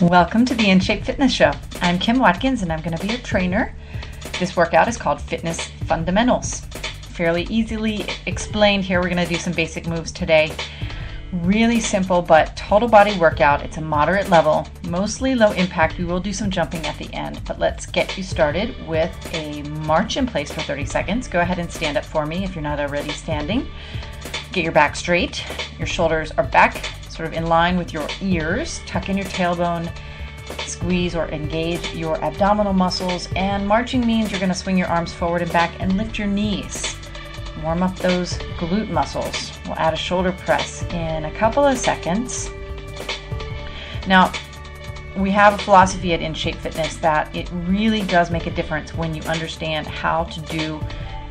Welcome to the In Shape Fitness Show. I'm Kim Watkins and I'm going to be your trainer. This workout is called Fitness Fundamentals. Fairly easily explained here. We're going to do some basic moves today. Really simple but total body workout. It's a moderate level, mostly low impact. We will do some jumping at the end, but let's get you started with a march in place for 30 seconds. Go ahead and stand up for me if you're not already standing. Get your back straight. Your shoulders are back, sort of in line with your ears. Tuck in your tailbone, squeeze or engage your abdominal muscles, and marching means you're going to swing your arms forward and back and lift your knees. Warm up those glute muscles. We'll add a shoulder press in a couple of seconds. Now, we have a philosophy at In Shape Fitness that it really does make a difference when you understand how to do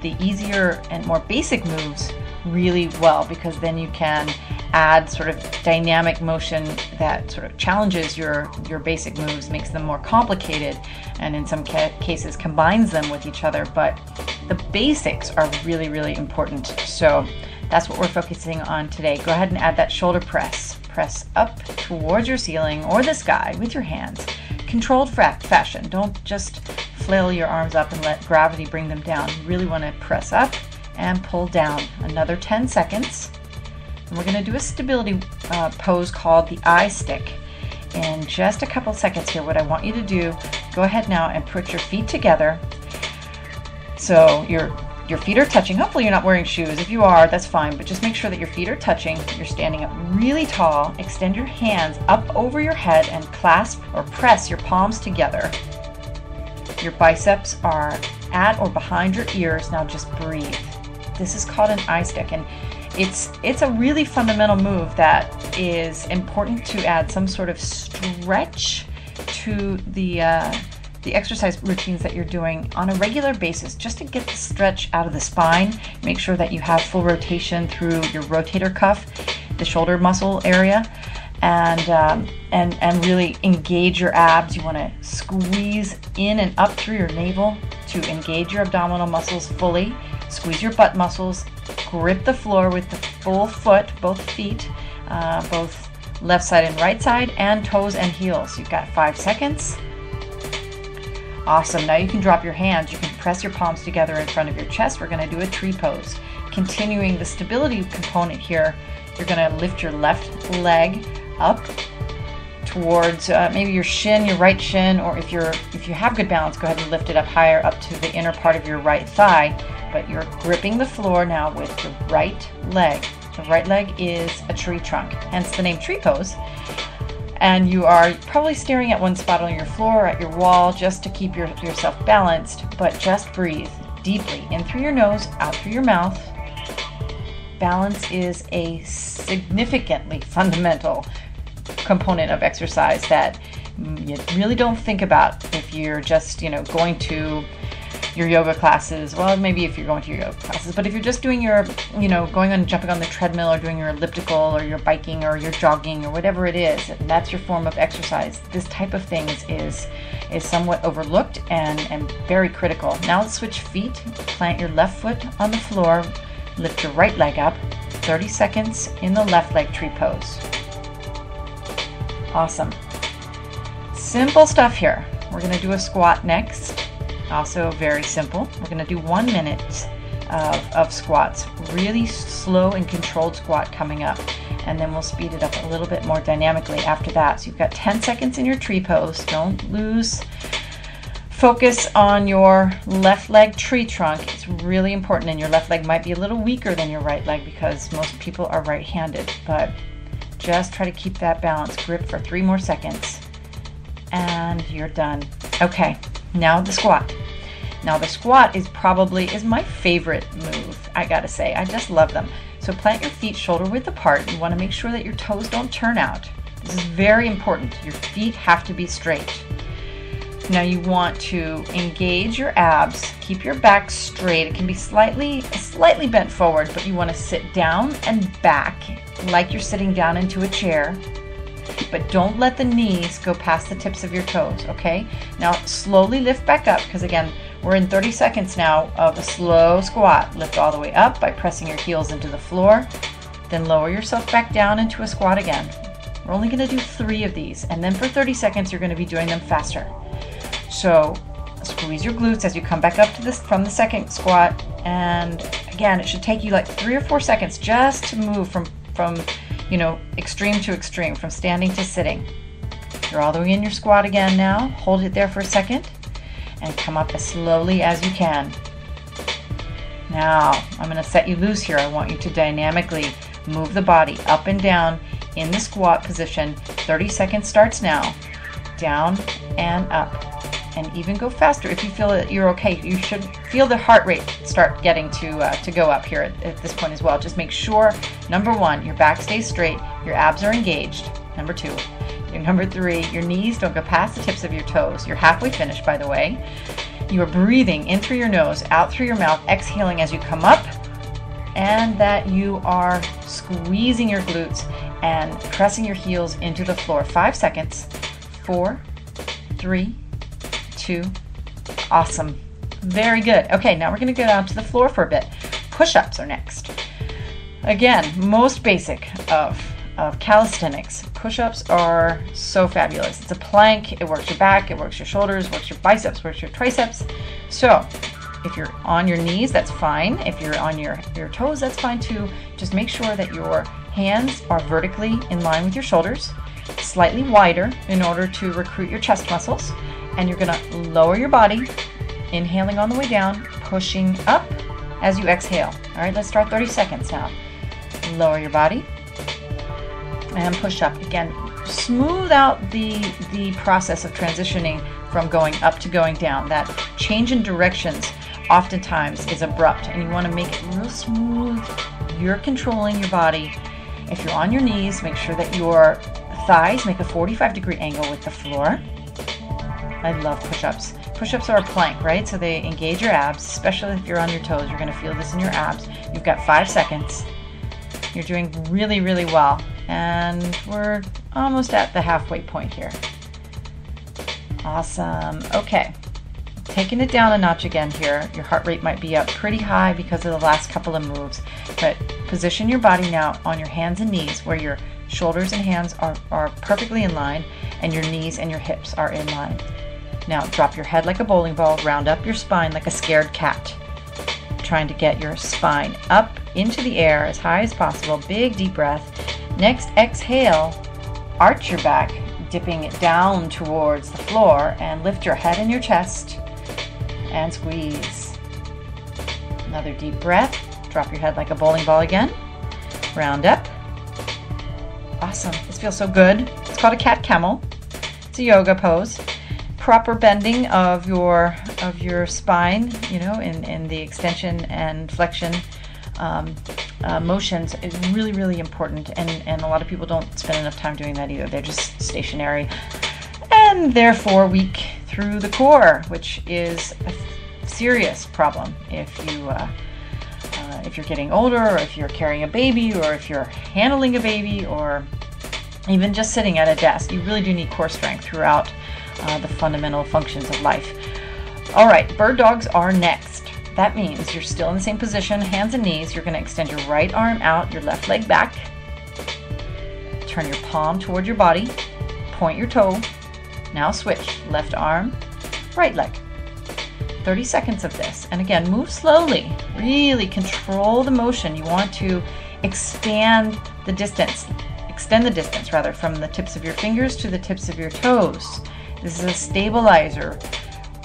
the easier and more basic moves really well, because then you can add sort of dynamic motion that sort of challenges your basic moves, makes them more complicated, and in some cases combines them with each other. But the basics are really, really important. So that's what we're focusing on today. Go ahead and add that shoulder press. Press up towards your ceiling or the sky with your hands. Controlled fashion. Don't just flail your arms up and let gravity bring them down. You really want to press up and pull down. Another 10 seconds. And we're going to do a stability pose called the eye stick. In just a couple seconds here, what I want you to do, go ahead now and put your feet together. So your feet are touching. Hopefully you're not wearing shoes. If you are, that's fine, but just make sure that your feet are touching. You're standing up really tall. Extend your hands up over your head and clasp or press your palms together. Your biceps are at or behind your ears. Now just breathe. This is called an eye stick, and it's a really fundamental move that is important to add some sort of stretch to the exercise routines that you're doing on a regular basis, just to get the stretch out of the spine. Make sure that you have full rotation through your rotator cuff, the shoulder muscle area, and really engage your abs. You want to squeeze in and up through your navel to engage your abdominal muscles fully. Squeeze your butt muscles. Grip the floor with the full foot, both feet, both left side and right side, and toes and heels. You've got 5 seconds. Awesome. Now you can drop your hands. You can press your palms together in front of your chest. We're going to do a tree pose. Continuing the stability component here, you're going to lift your left leg up towards maybe your shin, your right shin, or if you have good balance, go ahead and lift it up higher up to the inner part of your right thigh. But you're gripping the floor now with your right leg. The right leg is a tree trunk, hence the name tree pose. And you are probably staring at one spot on your floor, at your wall, just to keep yourself balanced, but just breathe deeply in through your nose, out through your mouth. Balance is a significantly fundamental component of exercise that you really don't think about if you're just, going to your yoga classes. Well, maybe if you're going to your yoga classes, but if you're just doing your, jumping on the treadmill or doing your elliptical or your biking or your jogging or whatever it is, and that's your form of exercise, this type of things is somewhat overlooked and very critical. Now let's switch feet. Plant your left foot on the floor. Lift your right leg up. 30 seconds in the left leg tree pose. Awesome. Simple stuff here. We're going to do a squat next. Also very simple. We're going to do 1 minute of squats. Really slow and controlled squat coming up. And then we'll speed it up a little bit more dynamically after that. So you've got 10 seconds in your tree pose. Don't lose focus on your left leg tree trunk. It's really important, and your left leg might be a little weaker than your right leg because most people are right-handed, but just try to keep that balance. Grip for 3 more seconds and you're done. Okay, now the squat. Now the squat is my favorite move, I gotta say. I just love them. So plant your feet shoulder width apart. You want to make sure that your toes don't turn out. This is very important. Your feet have to be straight. Now you want to engage your abs, keep your back straight. It can be slightly bent forward, but you want to sit down and back like you're sitting down into a chair, but don't let the knees go past the tips of your toes, okay? Now slowly lift back up, because again, we're in 30 seconds now of a slow squat. Lift all the way up by pressing your heels into the floor, then lower yourself back down into a squat again. We're only going to do 3 of these, and then for 30 seconds you're going to be doing them faster. So squeeze your glutes as you come back up to this from the second squat, and again, it should take you like 3 or 4 seconds just to move from you know, extreme to extreme, from standing to sitting. You're all the way in your squat again now. Hold it there for a second and come up as slowly as you can. Now, I'm going to set you loose here. I want you to dynamically move the body up and down in the squat position. 30 seconds starts now. Down and up. And even go faster if you feel that you're okay. You should feel the heart rate start getting to go up here at this point as well. Just make sure, number 1, your back stays straight, your abs are engaged. Number 2, number 3, your knees don't go past the tips of your toes. You're halfway finished, by the way. You are breathing in through your nose, out through your mouth, exhaling as you come up, and that you are squeezing your glutes and pressing your heels into the floor. 5 seconds. 4, 3, 2, awesome. Very good. Okay, now we're going to go down to the floor for a bit. Push-ups are next. Again, most basic of calisthenics. Push-ups are so fabulous. It's a plank. It works your back, it works your shoulders, works your biceps, works your triceps. So if you're on your knees, that's fine. If you're on your toes, that's fine too. Just make sure that your hands are vertically in line with your shoulders, slightly wider in order to recruit your chest muscles. And you're going to lower your body, inhaling on the way down, pushing up as you exhale. All right, let's start 30 seconds now. Lower your body and push up. Again, smooth out the process of transitioning from going up to going down. That change in directions oftentimes is abrupt, and you want to make it real smooth. You're controlling your body. If you're on your knees, make sure that your thighs make a 45-degree angle with the floor. I love push-ups. Push-ups are a plank, right? So they engage your abs, especially if you're on your toes. You're going to feel this in your abs. You've got 5 seconds. You're doing really, really well. And we're almost at the halfway point here. Awesome. Okay. Taking it down a notch again here. Your heart rate might be up pretty high because of the last couple of moves. But position your body now on your hands and knees where your shoulders and hands are perfectly in line and your knees and your hips are in line. Now drop your head like a bowling ball, round up your spine like a scared cat. Trying to get your spine up into the air as high as possible. Big deep breath. Next exhale, arch your back, dipping it down towards the floor, and lift your head and your chest and squeeze. Another deep breath. Drop your head like a bowling ball again. Round up. Awesome. This feels so good. It's called a cat camel. It's a yoga pose. Proper bending of your spine, you know, in the extension and flexion motions is really, really important, and a lot of people don't spend enough time doing that either. They're just stationary and therefore weak through the core, which is a serious problem if you're getting older, or if you're carrying a baby, or if you're handling a baby, or even just sitting at a desk. You really do need core strength throughout the fundamental functions of life. All right, bird dogs are next. That means you're still in the same position, hands and knees. You're going to extend your right arm out, your left leg back. Turn your palm toward your body. Point your toe. Now switch, left arm, right leg. 30 seconds of this. And again, move slowly. Really control the motion. You want to extend the distance rather, from the tips of your fingers to the tips of your toes. This is a stabilizer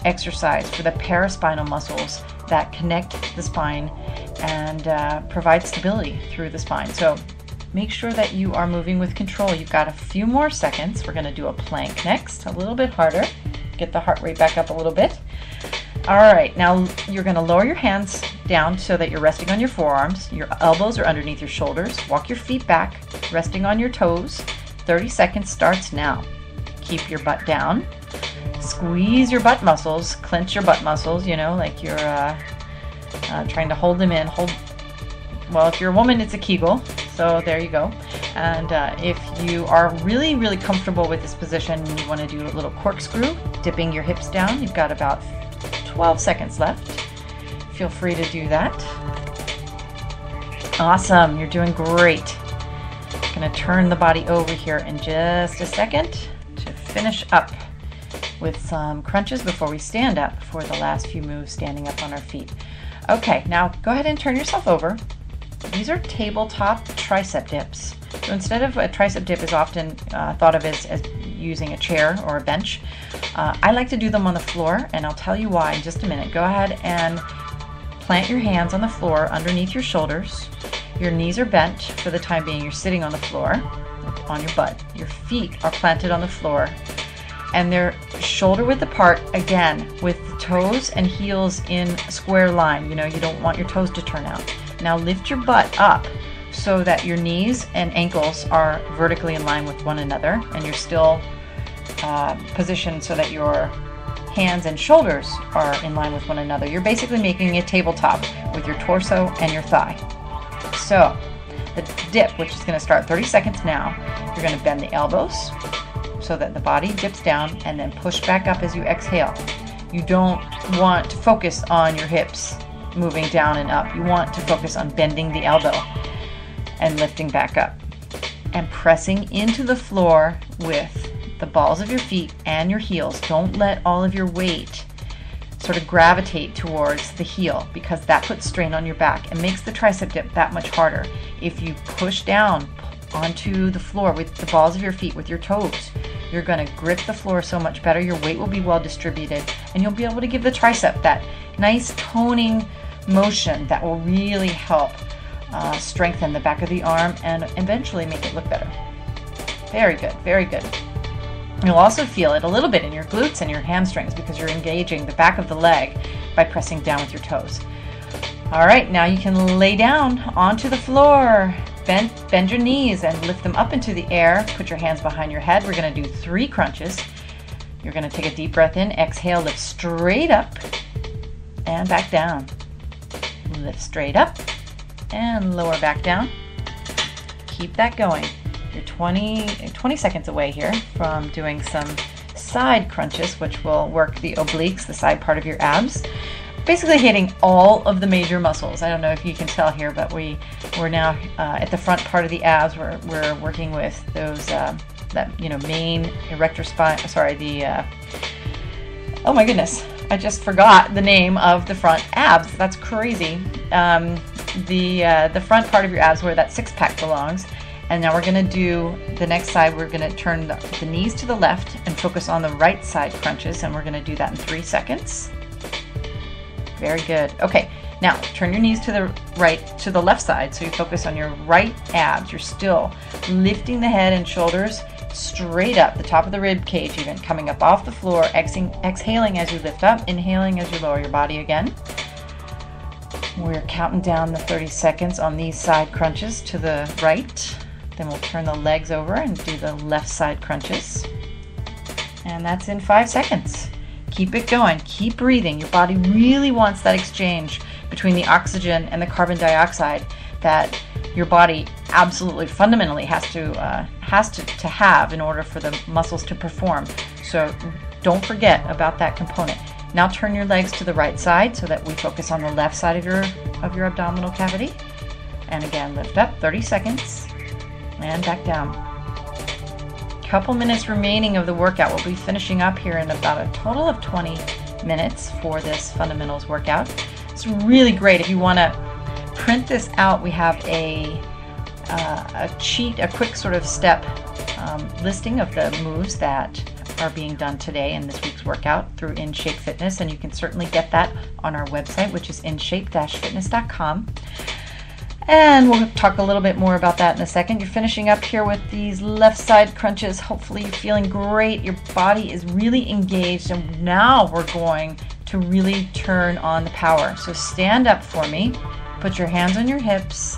exercise for the paraspinal muscles that connect the spine and provide stability through the spine. So make sure that you are moving with control. You've got a few more seconds. We're going to do a plank next, a little bit harder. Get the heart rate back up a little bit. All right, now you're going to lower your hands down so that you're resting on your forearms. Your elbows are underneath your shoulders. Walk your feet back, resting on your toes. 30 seconds starts now. Keep your butt down. Squeeze your butt muscles, clench your butt muscles, you know, like you're trying to hold them in. Well, if you're a woman, it's a Kegel, so there you go. And if you are really, really comfortable with this position and you want to do a little corkscrew, dipping your hips down, you've got about 12 seconds left. Feel free to do that. Awesome, you're doing great. Gonna turn the body over here in just a second to finish up with some crunches before we stand up for the last few moves, standing up on our feet. Okay, now go ahead and turn yourself over. These are tabletop tricep dips. So instead of a tricep dip is often thought of as using a chair or a bench, I like to do them on the floor, and I'll tell you why in just a minute. Go ahead and plant your hands on the floor underneath your shoulders. Your knees are bent for the time being. You're sitting on the floor on your butt. Your feet are planted on the floor, and they're shoulder width apart, again, with the toes and heels in a square line. You know, you don't want your toes to turn out. Now lift your butt up so that your knees and ankles are vertically in line with one another, and you're still positioned so that your hands and shoulders are in line with one another. You're basically making a tabletop with your torso and your thigh. So the dip, which is going to start 30 seconds now, you're going to bend the elbows so that the body dips down, and then push back up as you exhale. You don't want to focus on your hips moving down and up. You want to focus on bending the elbow and lifting back up and pressing into the floor with the balls of your feet and your heels. Don't let all of your weight sort of gravitate towards the heel, because that puts strain on your back and makes the tricep dip that much harder. If you push down onto the floor with the balls of your feet, with your toes, you're going to grip the floor so much better. Your weight will be well distributed, and you'll be able to give the tricep that nice toning motion that will really help strengthen the back of the arm and eventually make it look better. Very good, very good. You'll also feel it a little bit in your glutes and your hamstrings, because you're engaging the back of the leg by pressing down with your toes. All right, now you can lay down onto the floor. Bend your knees and lift them up into the air. Put your hands behind your head. We're going to do 3 crunches. You're going to take a deep breath in. Exhale, lift straight up and back down. Lift straight up and lower back down. Keep that going. You're 20 seconds away here from doing some side crunches, which will work the obliques, the side part of your abs. Basically hitting all of the major muscles. I don't know if you can tell here, but we're now at the front part of the abs. We're working with those main erector spine. Sorry, oh my goodness, I just forgot the name of the front abs. That's crazy. The front part of your abs, where that 6-pack belongs. And now we're going to do the next side. We're going to turn the knees to the left and focus on the right side crunches, and we're going to do that in 3 seconds. Very good. Okay, now turn your knees to the left side, so you focus on your right abs. You're still lifting the head and shoulders straight up, the top of the rib cage even, coming up off the floor, exhaling as you lift up, inhaling as you lower your body again. We're counting down the 30 seconds on these side crunches to the right. Then we'll turn the legs over and do the left side crunches. And that's in 5 seconds. Keep it going. Keep breathing. Your body really wants that exchange between the oxygen and the carbon dioxide that your body absolutely fundamentally has to have in order for the muscles to perform. So don't forget about that component. Now turn your legs to the right side so that we focus on the left side of your abdominal cavity. And again, lift up, 30 seconds, and back down. Couple minutes remaining of the workout. We'll be finishing up here in about a total of 20 minutes for this fundamentals workout. It's really great. If you want to print this out, we have a quick sort of step listing of the moves that are being done today in this week's workout through InShape Fitness, and you can certainly get that on our website, which is inshape-fitness.com. And we'll talk a little bit more about that in a second. You're finishing up here with these left side crunches. Hopefully you're feeling great. Your body is really engaged, and now we're going to really turn on the power. So stand up for me, put your hands on your hips,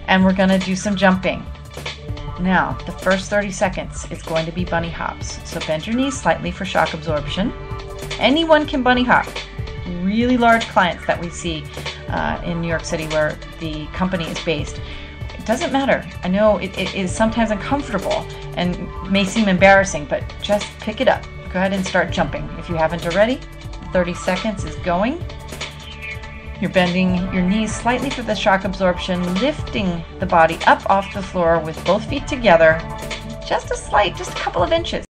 and we're going to do some jumping. Now, the first 30 seconds is going to be bunny hops. So bend your knees slightly for shock absorption. Anyone can bunny hop. Really large clients that we see in New York City, where the company is based. It doesn't matter. I know it is sometimes uncomfortable and may seem embarrassing, but just pick it up. Go ahead and start jumping if you haven't already. 30 seconds is going. You're bending your knees slightly for the shock absorption, lifting the body up off the floor with both feet together, just a couple of inches.